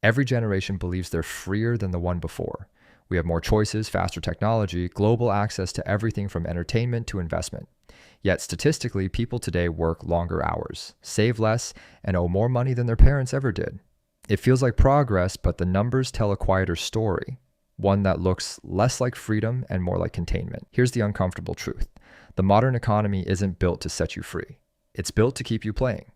Every generation believes they're freer than the one before. We have more choices, faster technology, global access to everything from entertainment to investment. Yet statistically, people today work longer hours, save less, and owe more money than their parents ever did. It feels like progress, but the numbers tell a quieter story, one that looks less like freedom and more like containment. Here's the uncomfortable truth. The modern economy isn't built to set you free. It's built to keep you playing.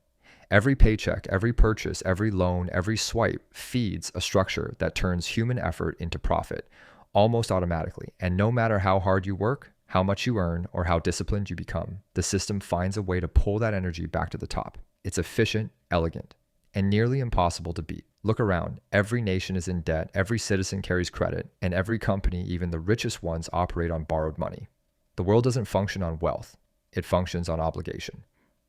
Every paycheck, every purchase, every loan, every swipe feeds a structure that turns human effort into profit almost automatically. And no matter how hard you work, how much you earn, or how disciplined you become, the system finds a way to pull that energy back to the top. It's efficient, elegant, and nearly impossible to beat. Look around. Every nation is in debt, every citizen carries credit, and every company, even the richest ones, operate on borrowed money. The world doesn't function on wealth. It functions on obligation.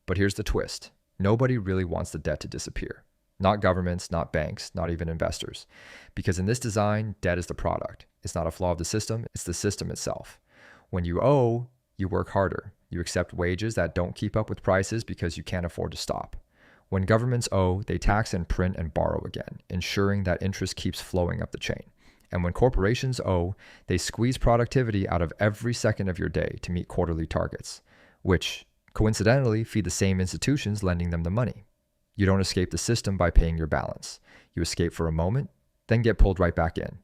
But here's the twist. Nobody really wants the debt to disappear. Not governments, not banks, not even investors. Because in this design, debt is the product. It's not a flaw of the system, it's the system itself. When you owe, you work harder. You accept wages that don't keep up with prices because you can't afford to stop. When governments owe, they tax and print and borrow again, ensuring that interest keeps flowing up the chain. And when corporations owe, they squeeze productivity out of every second of your day to meet quarterly targets, which coincidentally feed the same institutions lending them the money. You don't escape the system by paying your balance. You escape for a moment, then get pulled right back in.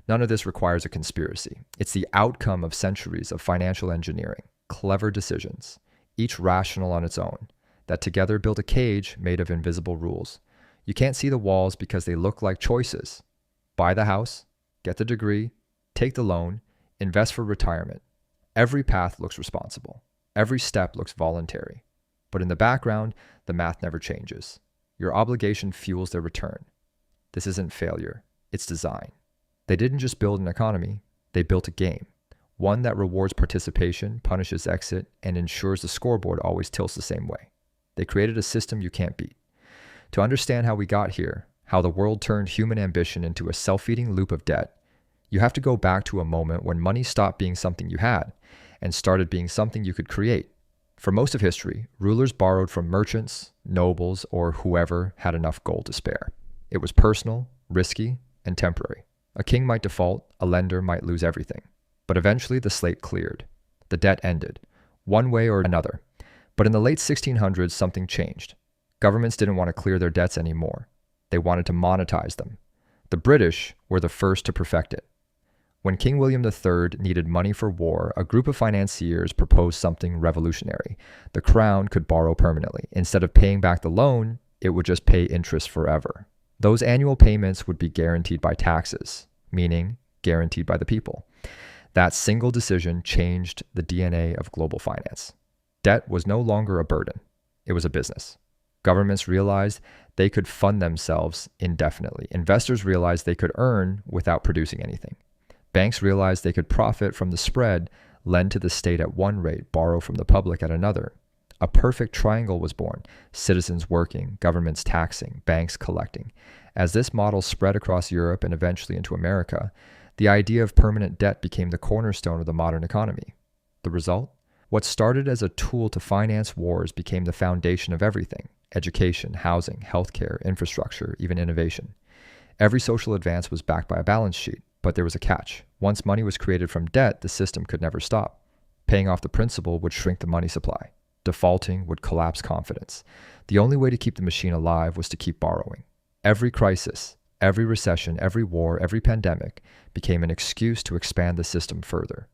None of this requires a conspiracy. It's the outcome of centuries of financial engineering, clever decisions, each rational on its own, that together build a cage made of invisible rules. You can't see the walls because they look like choices. Buy the house, get the degree, take the loan, invest for retirement. Every path looks responsible. Every step looks voluntary. But in the background, the math never changes. Your obligation fuels their return. This isn't failure, it's design. They didn't just build an economy, they built a game. One that rewards participation, punishes exit, and ensures the scoreboard always tilts the same way. They created a system you can't beat. To understand how we got here, how the world turned human ambition into a self-feeding loop of debt, you have to go back to a moment when money stopped being something you had and started being something you could create. For most of history, rulers borrowed from merchants, nobles, or whoever had enough gold to spare. It was personal, risky, and temporary. A king might default, a lender might lose everything. But eventually the slate cleared. The debt ended, one way or another. But in the late 1600s, something changed. Governments didn't want to clear their debts anymore. They wanted to monetize them. The British were the first to perfect it. When King William III needed money for war, a group of financiers proposed something revolutionary. The crown could borrow permanently. Instead of paying back the loan, it would just pay interest forever. Those annual payments would be guaranteed by taxes, meaning guaranteed by the people. That single decision changed the DNA of global finance. Debt was no longer a burden. It was a business. Governments realized they could fund themselves indefinitely. Investors realized they could earn without producing anything. Banks realized they could profit from the spread, lend to the state at one rate, borrow from the public at another. A perfect triangle was born, citizens working, governments taxing, banks collecting. As this model spread across Europe and eventually into America, the idea of permanent debt became the cornerstone of the modern economy. The result? What started as a tool to finance wars became the foundation of everything: education, housing, healthcare, infrastructure, even innovation. Every social advance was backed by a balance sheet. But there was a catch. Once money was created from debt, the system could never stop. Paying off the principal would shrink the money supply. Defaulting would collapse confidence. The only way to keep the machine alive was to keep borrowing. Every crisis, every recession, every war, every pandemic became an excuse to expand the system further.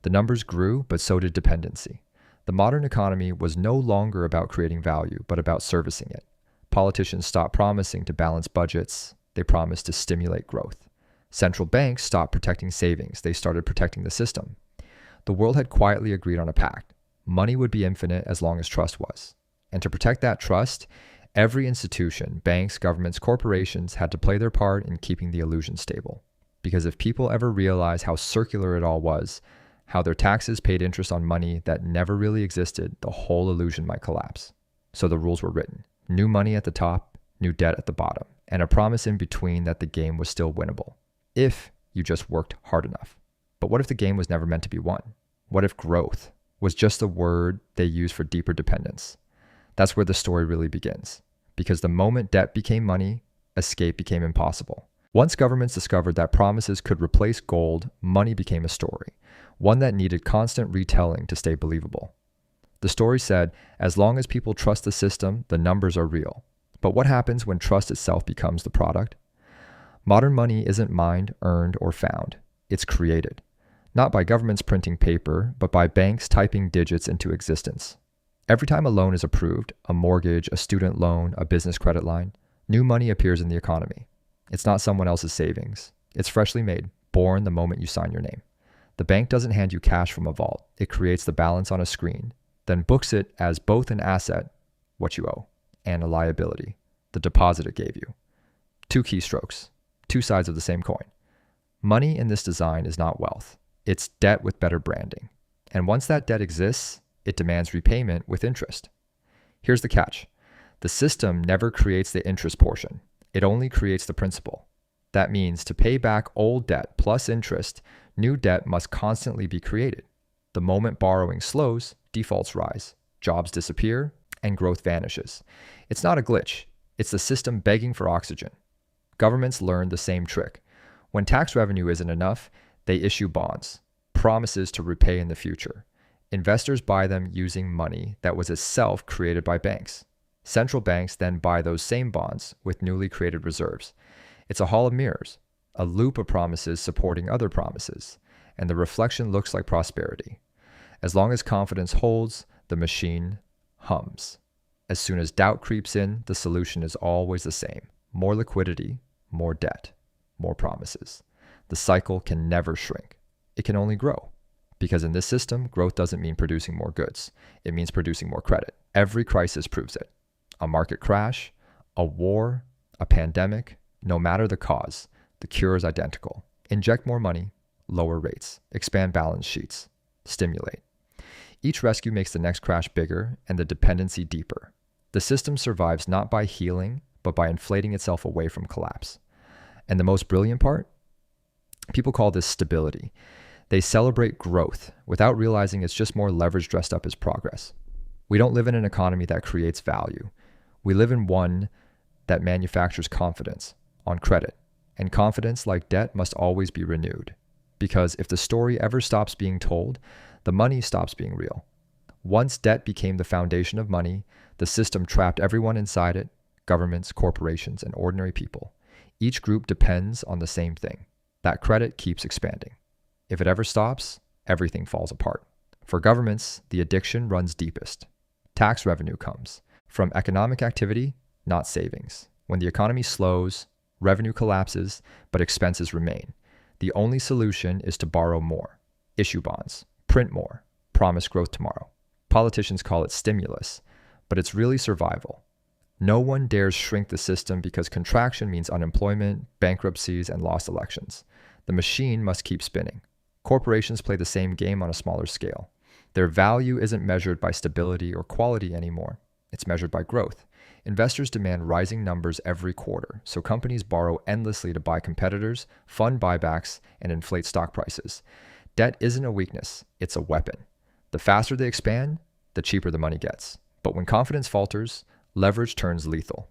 The numbers grew, but so did dependency. The modern economy was no longer about creating value, but about servicing it. Politicians stopped promising to balance budgets. They promised to stimulate growth. Central banks stopped protecting savings. They started protecting the system. The world had quietly agreed on a pact. Money would be infinite as long as trust was. And to protect that trust, every institution, banks, governments, corporations, had to play their part in keeping the illusion stable. Because if people ever realized how circular it all was, how their taxes paid interest on money that never really existed, the whole illusion might collapse. So the rules were written. New money at the top, new debt at the bottom, and a promise in between that the game was still winnable, if you just worked hard enough. But what if the game was never meant to be won? What if growth was just the word they used for deeper dependence? That's where the story really begins. Because the moment debt became money, escape became impossible. Once governments discovered that promises could replace gold, money became a story, one that needed constant retelling to stay believable. The story said, as long as people trust the system, the numbers are real. But what happens when trust itself becomes the product? Modern money isn't mined, earned, or found. It's created. Not by governments printing paper, but by banks typing digits into existence. Every time a loan is approved, a mortgage, a student loan, a business credit line, new money appears in the economy. It's not someone else's savings. It's freshly made, born the moment you sign your name. The bank doesn't hand you cash from a vault. It creates the balance on a screen, then books it as both an asset, what you owe, and a liability, the deposit it gave you. Two keystrokes, two sides of the same coin. Money in this design is not wealth. It's debt with better branding. And once that debt exists, it demands repayment with interest. Here's the catch. The system never creates the interest portion. It only creates the principal. That means to pay back old debt plus interest, new debt must constantly be created. The moment borrowing slows, defaults rise, jobs disappear, and growth vanishes. It's not a glitch. It's the system begging for oxygen. Governments learn the same trick. When tax revenue isn't enough, they issue bonds, promises to repay in the future. Investors buy them using money that was itself created by banks. Central banks then buy those same bonds with newly created reserves. It's a hall of mirrors, a loop of promises supporting other promises, and the reflection looks like prosperity. As long as confidence holds, the machine hums. As soon as doubt creeps in, the solution is always the same. More liquidity, more debt, more promises. The cycle can never shrink. It can only grow. Because in this system, growth doesn't mean producing more goods. It means producing more credit. Every crisis proves it. A market crash, a war, a pandemic, no matter the cause, the cure is identical. Inject more money, lower rates, expand balance sheets, stimulate. Each rescue makes the next crash bigger and the dependency deeper. The system survives not by healing, but by inflating itself away from collapse. And the most brilliant part? People call this stability. They celebrate growth without realizing it's just more leverage dressed up as progress. We don't live in an economy that creates value. We live in one that manufactures confidence on credit. And confidence, like debt, must always be renewed. Because if the story ever stops being told, the money stops being real. Once debt became the foundation of money, the system trapped everyone inside it, governments, corporations, and ordinary people. Each group depends on the same thing. That credit keeps expanding. If it ever stops, everything falls apart. For governments, the addiction runs deepest. Tax revenue comes from economic activity, not savings. When the economy slows, revenue collapses, but expenses remain. The only solution is to borrow more, issue bonds, print more, promise growth tomorrow. Politicians call it stimulus, but it's really survival. No one dares shrink the system because contraction means unemployment, bankruptcies, and lost elections. The machine must keep spinning. Corporations play the same game on a smaller scale. Their value isn't measured by stability or quality anymore. It's measured by growth. Investors demand rising numbers every quarter, so companies borrow endlessly to buy competitors, fund buybacks, and inflate stock prices. Debt isn't a weakness, it's a weapon. The faster they expand, the cheaper the money gets. But when confidence falters, leverage turns lethal.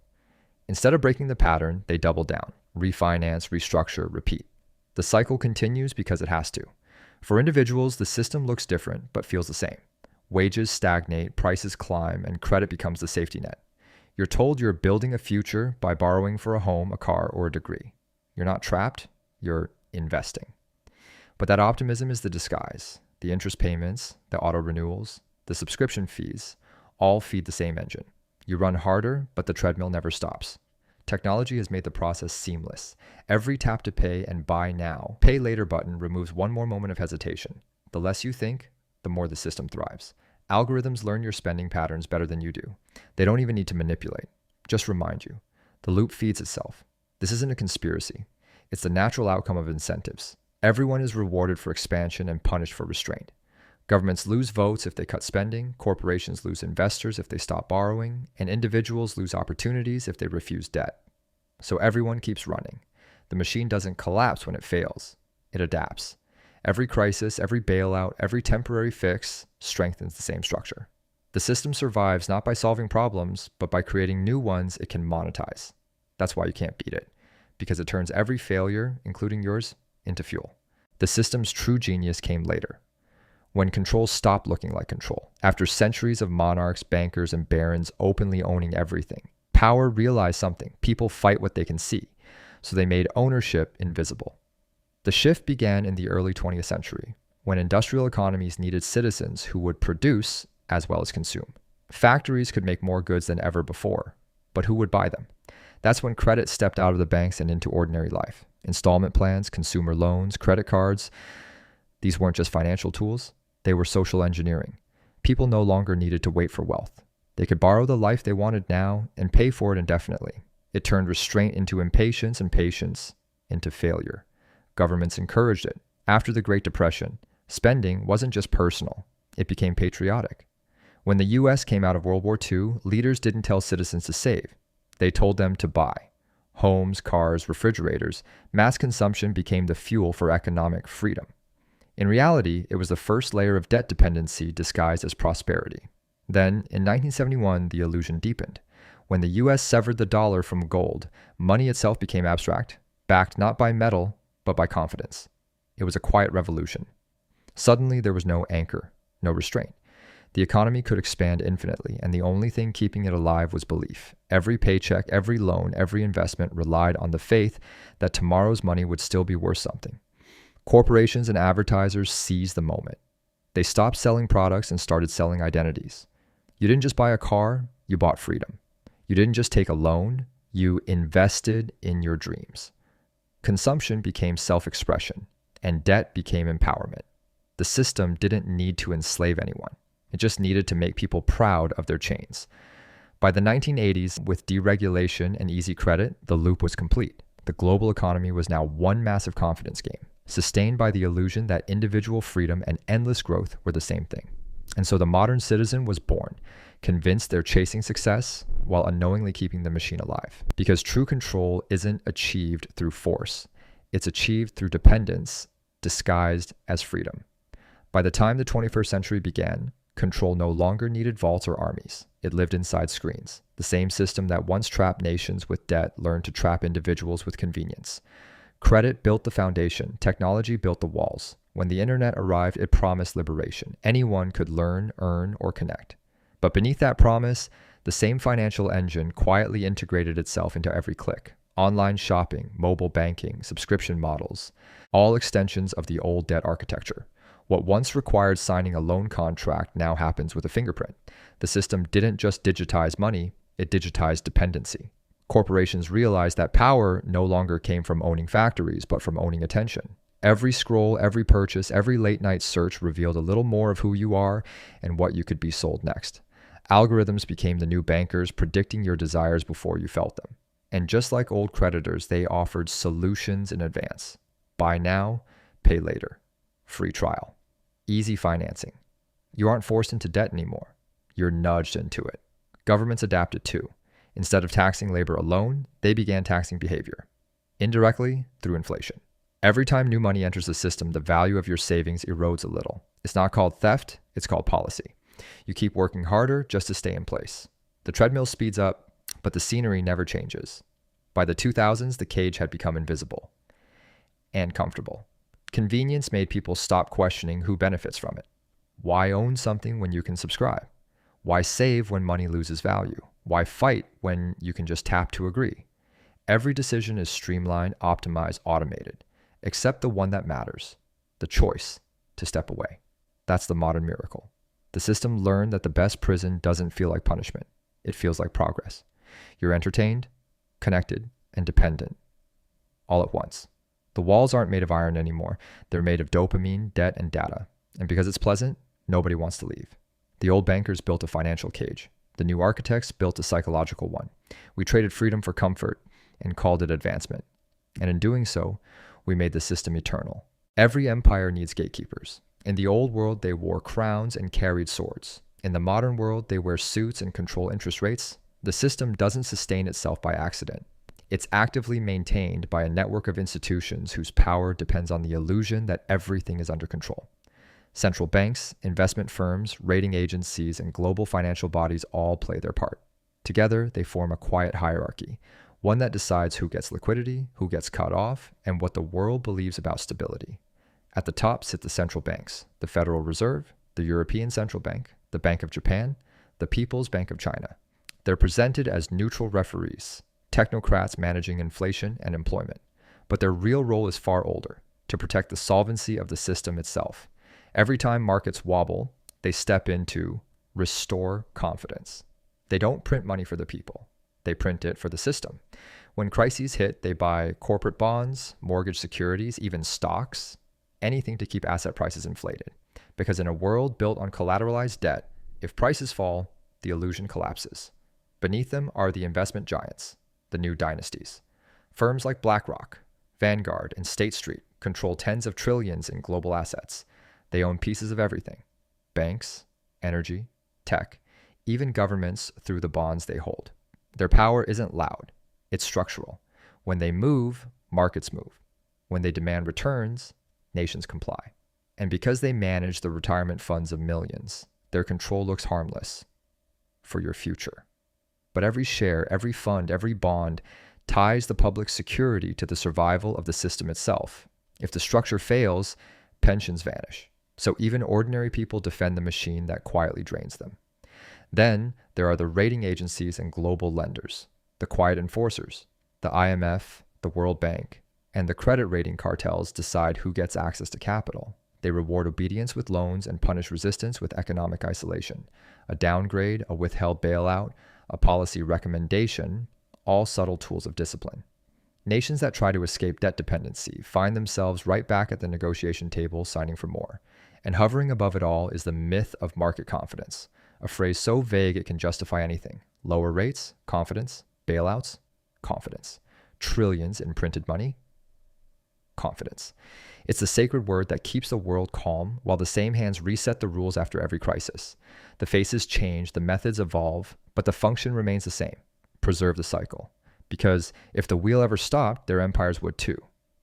Instead of breaking the pattern, they double down, refinance, restructure, repeat. The cycle continues because it has to. For individuals, the system looks different but feels the same. Wages stagnate, prices climb, and credit becomes the safety net. You're told you're building a future by borrowing for a home, a car, or a degree. You're not trapped, you're investing. But that optimism is the disguise. The interest payments, the auto renewals, the subscription fees, all feed the same engine. You run harder, but the treadmill never stops. Technology has made the process seamless. Every tap to pay and buy now, pay later button removes one more moment of hesitation. The less you think, the more the system thrives. Algorithms learn your spending patterns better than you do. They don't even need to manipulate, just remind you. The loop feeds itself. This isn't a conspiracy. It's the natural outcome of incentives. Everyone is rewarded for expansion and punished for restraint. Governments lose votes if they cut spending, corporations lose investors if they stop borrowing, and individuals lose opportunities if they refuse debt. So everyone keeps running. The machine doesn't collapse when it fails. It adapts. Every crisis, every bailout, every temporary fix strengthens the same structure. The system survives not by solving problems, but by creating new ones it can monetize. That's why you can't beat it, because it turns every failure, including yours, into fuel. The system's true genius came later, when control stopped looking like control. After centuries of monarchs, bankers, and barons openly owning everything, power realized something. People fight what they can see, so they made ownership invisible. The shift began in the early 20th century, when industrial economies needed citizens who would produce as well as consume. Factories could make more goods than ever before, but who would buy them? That's when credit stepped out of the banks and into ordinary life. Installment plans, consumer loans, credit cards. These weren't just financial tools, they were social engineering. People no longer needed to wait for wealth. They could borrow the life they wanted now and pay for it indefinitely. It turned restraint into impatience and patience into failure. Governments encouraged it. After the Great Depression, spending wasn't just personal, it became patriotic. When the US came out of World War II, leaders didn't tell citizens to save. They told them to buy. Homes, cars, refrigerators. Mass consumption became the fuel for economic freedom. In reality, it was the first layer of debt dependency disguised as prosperity. Then, in 1971, the illusion deepened. When the US severed the dollar from gold, money itself became abstract, backed not by metal, but by confidence. It was a quiet revolution. Suddenly, there was no anchor, no restraint. The economy could expand infinitely, and the only thing keeping it alive was belief. Every paycheck, every loan, every investment relied on the faith that tomorrow's money would still be worth something. Corporations and advertisers seized the moment. They stopped selling products and started selling identities. You didn't just buy a car, you bought freedom. You didn't just take a loan, you invested in your dreams. Consumption became self-expression, and debt became empowerment. The system didn't need to enslave anyone. It just needed to make people proud of their chains. By the 1980s, with deregulation and easy credit, the loop was complete. The global economy was now one massive confidence game, sustained by the illusion that individual freedom and endless growth were the same thing. And so the modern citizen was born, convinced they're chasing success while unknowingly keeping the machine alive. Because true control isn't achieved through force. It's achieved through dependence, disguised as freedom. By the time the 21st century began, control no longer needed vaults or armies. It lived inside screens. The same system that once trapped nations with debt learned to trap individuals with convenience. Credit built the foundation. Technology built the walls. When the internet arrived, it promised liberation. Anyone could learn, earn, or connect. But beneath that promise, the same financial engine quietly integrated itself into every click. Online shopping, mobile banking, subscription models, all extensions of the old debt architecture. What once required signing a loan contract now happens with a fingerprint. The system didn't just digitize money, it digitized dependency. Corporations realized that power no longer came from owning factories, but from owning attention. Every scroll, every purchase, every late night search revealed a little more of who you are and what you could be sold next. Algorithms became the new bankers, predicting your desires before you felt them. And just like old creditors, they offered solutions in advance. Buy now, pay later. Free trial. Easy financing. You aren't forced into debt anymore. You're nudged into it. Governments adapted too. Instead of taxing labor alone, they began taxing behavior. Indirectly, through inflation. Every time new money enters the system, the value of your savings erodes a little. It's not called theft, it's called policy. You keep working harder just to stay in place. The treadmill speeds up, but the scenery never changes. By the 2000s, the cage had become invisible and comfortable. Convenience made people stop questioning who benefits from it. Why own something when you can subscribe? Why save when money loses value? Why fight when you can just tap to agree? Every decision is streamlined, optimized, automated, except the one that matters, the choice to step away. That's the modern miracle. The system learned that the best prison doesn't feel like punishment. It feels like progress. You're entertained, connected, and dependent all at once. The walls aren't made of iron anymore. They're made of dopamine, debt, and data. And because it's pleasant, nobody wants to leave. The old bankers built a financial cage. The new architects built a psychological one. We traded freedom for comfort and called it advancement. And in doing so, we made the system eternal. Every empire needs gatekeepers. In the old world, they wore crowns and carried swords. In the modern world, they wear suits and control interest rates. The system doesn't sustain itself by accident. It's actively maintained by a network of institutions whose power depends on the illusion that everything is under control. Central banks, investment firms, rating agencies, and global financial bodies all play their part. Together, they form a quiet hierarchy. one that decides who gets liquidity, who gets cut off, and what the world believes about stability. At the top sit the central banks, the Federal Reserve, the European Central Bank, the Bank of Japan, the People's Bank of China. They're presented as neutral referees, technocrats managing inflation and employment. But their real role is far older, to protect the solvency of the system itself. Every time markets wobble, they step in to restore confidence. They don't print money for the people. They print it for the system. When crises hit, they buy corporate bonds, mortgage securities, even stocks, anything to keep asset prices inflated. Because in a world built on collateralized debt, if prices fall, the illusion collapses. Beneath them are the investment giants, the new dynasties. Firms like BlackRock, Vanguard, and State Street control tens of trillions in global assets. They own pieces of everything: banks, energy, tech, even governments through the bonds they hold. Their power isn't loud, it's structural. When they move, markets move. When they demand returns, nations comply. And because they manage the retirement funds of millions, their control looks harmless for your future. But every share, every fund, every bond ties the public's security to the survival of the system itself. If the structure fails, pensions vanish. So even ordinary people defend the machine that quietly drains them. Then there are the rating agencies and global lenders, the quiet enforcers. The IMF, the World Bank, and the credit rating cartels decide who gets access to capital. They reward obedience with loans and punish resistance with economic isolation. A downgrade, a withheld bailout, a policy recommendation, all subtle tools of discipline. Nations that try to escape debt dependency find themselves right back at the negotiation table signing for more. And hovering above it all is the myth of market confidence, a phrase so vague it can justify anything. Lower rates, confidence. Bailouts, confidence. Trillions in printed money, confidence. It's the sacred word that keeps the world calm while the same hands reset the rules after every crisis. The faces change, the methods evolve, but the function remains the same: preserve the cycle. Because if the wheel ever stopped, their empires would too.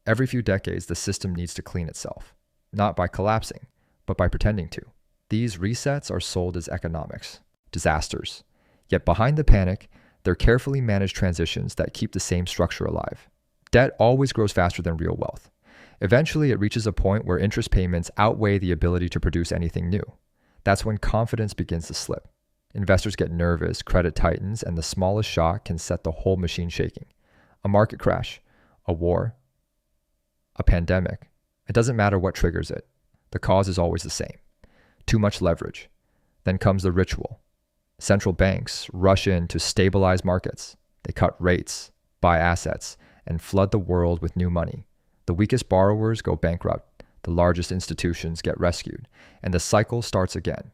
Every few decades, the system needs to clean itself, not by collapsing, but by pretending to. These resets are sold as economics, disasters. Yet behind the panic, they're carefully managed transitions that keep the same structure alive. Debt always grows faster than real wealth. Eventually, it reaches a point where interest payments outweigh the ability to produce anything new. That's when confidence begins to slip. Investors get nervous, credit tightens, and the smallest shock can set the whole machine shaking. A market crash, a war, a pandemic. It doesn't matter what triggers it. The cause is always the same: too much leverage. Then comes the ritual. Central banks rush in to stabilize markets. They cut rates, buy assets, and flood the world with new money. The weakest borrowers go bankrupt. The largest institutions get rescued. And the cycle starts again.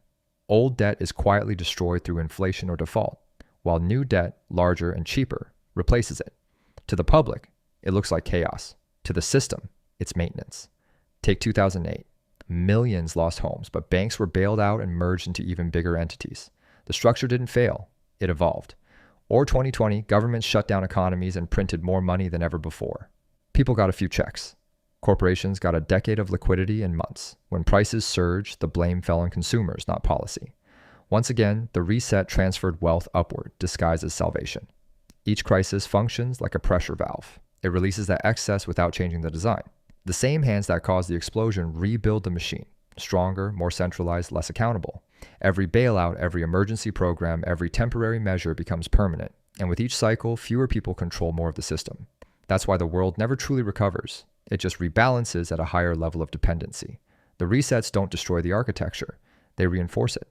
Old debt is quietly destroyed through inflation or default, while new debt, larger and cheaper, replaces it. To the public, it looks like chaos. To the system, it's maintenance. Take 2008. Millions lost homes, but banks were bailed out and merged into even bigger entities. The structure didn't fail, it evolved. Or 2020, governments shut down economies and printed more money than ever before. People got a few checks. Corporations got a decade of liquidity in months. When prices surged, the blame fell on consumers, not policy. Once again, the reset transferred wealth upward, disguised as salvation. Each crisis functions like a pressure valve. It releases that excess without changing the design. The same hands that caused the explosion rebuild the machine. Stronger, more centralized, less accountable. Every bailout, every emergency program, every temporary measure becomes permanent. And with each cycle, fewer people control more of the system. That's why the world never truly recovers. It just rebalances at a higher level of dependency. The resets don't destroy the architecture. They reinforce it.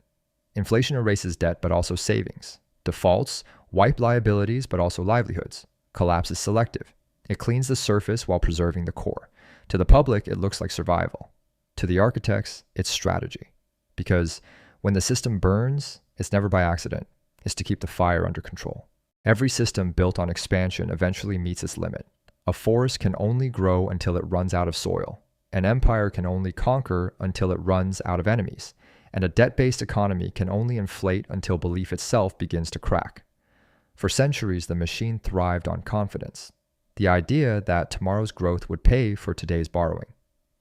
Inflation erases debt, but also savings. Defaults wipe liabilities, but also livelihoods. Collapse is selective. It cleans the surface while preserving the core. To the public, it looks like survival. To the architects, it's strategy. Because when the system burns, it's never by accident. It's to keep the fire under control. Every system built on expansion eventually meets its limit. A forest can only grow until it runs out of soil. An empire can only conquer until it runs out of enemies. And a debt-based economy can only inflate until belief itself begins to crack. For centuries, the machine thrived on confidence. The idea that tomorrow's growth would pay for today's borrowing.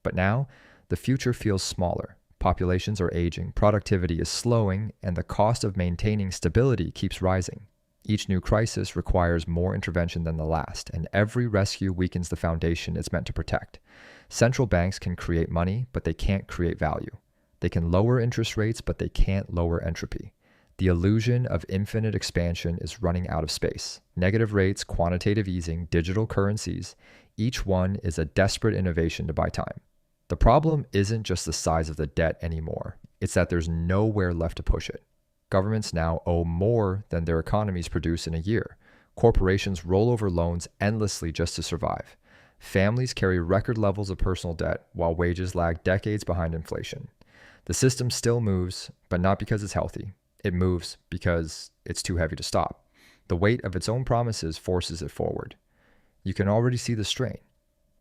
But now, the future feels smaller. Populations are aging, productivity is slowing, and the cost of maintaining stability keeps rising. Each new crisis requires more intervention than the last, and every rescue weakens the foundation it's meant to protect. Central banks can create money, but they can't create value. They can lower interest rates, but they can't lower entropy. The illusion of infinite expansion is running out of space. Negative rates, quantitative easing, digital currencies, each one is a desperate innovation to buy time. The problem isn't just the size of the debt anymore. It's that there's nowhere left to push it. Governments now owe more than their economies produce in a year. Corporations roll over loans endlessly just to survive. Families carry record levels of personal debt while wages lag decades behind inflation. The system still moves, but not because it's healthy. It moves because it's too heavy to stop. The weight of its own promises forces it forward. You can already see the strain.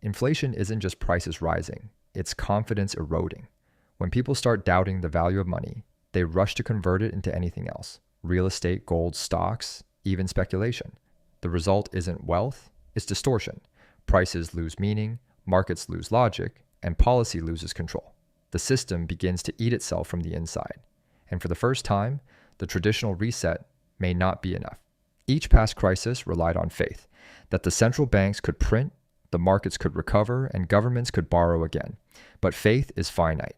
Inflation isn't just prices rising, it's confidence eroding. When people start doubting the value of money, they rush to convert it into anything else: real estate, gold, stocks, even speculation. The result isn't wealth, it's distortion. Prices lose meaning, markets lose logic, and policy loses control. The system begins to eat itself from the inside. And for the first time, the traditional reset may not be enough. Each past crisis relied on faith that the central banks could print, the markets could recover, and governments could borrow again. But faith is finite.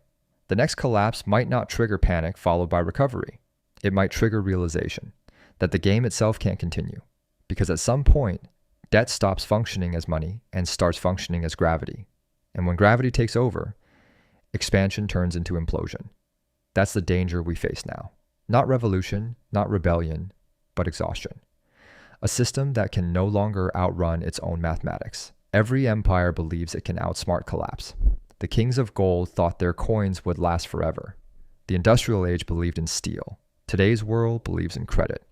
The next collapse might not trigger panic followed by recovery. It might trigger realization that the game itself can't continue. Because at some point, debt stops functioning as money and starts functioning as gravity. And when gravity takes over, expansion turns into implosion. That's the danger we face now. Not revolution, not rebellion, but exhaustion. A system that can no longer outrun its own mathematics. Every empire believes it can outsmart collapse. The kings of gold thought their coins would last forever. The industrial age believed in steel. Today's world believes in credit.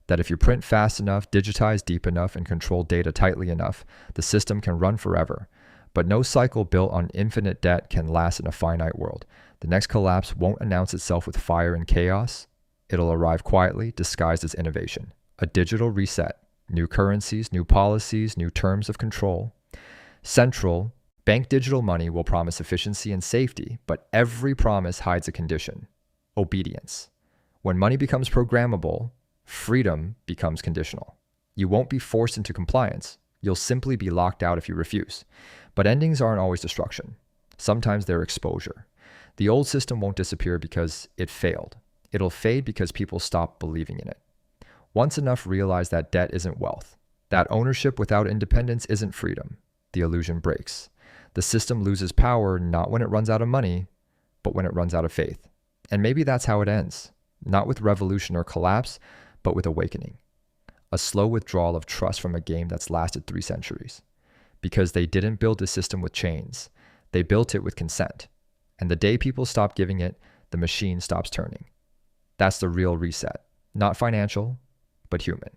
That if you print fast enough, digitize deep enough, and control data tightly enough, the system can run forever. But no cycle built on infinite debt can last in a finite world. The next collapse won't announce itself with fire and chaos. It'll arrive quietly, disguised as innovation. A digital reset. New currencies, new policies, new terms of control. Central bank digital money will promise efficiency and safety, but every promise hides a condition: obedience. When money becomes programmable, freedom becomes conditional. You won't be forced into compliance. You'll simply be locked out if you refuse. But endings aren't always destruction. Sometimes they're exposure. The old system won't disappear because it failed. It'll fade because people stop believing in it. Once enough realize that debt isn't wealth, that ownership without independence isn't freedom, the illusion breaks. The system loses power not when it runs out of money, but when it runs out of faith. And maybe that's how it ends. Not with revolution or collapse, but with awakening. A slow withdrawal of trust from a game that's lasted 3 centuries. Because they didn't build a system with chains. They built it with consent. And the day people stop giving it, the machine stops turning. That's the real reset. Not financial, but human.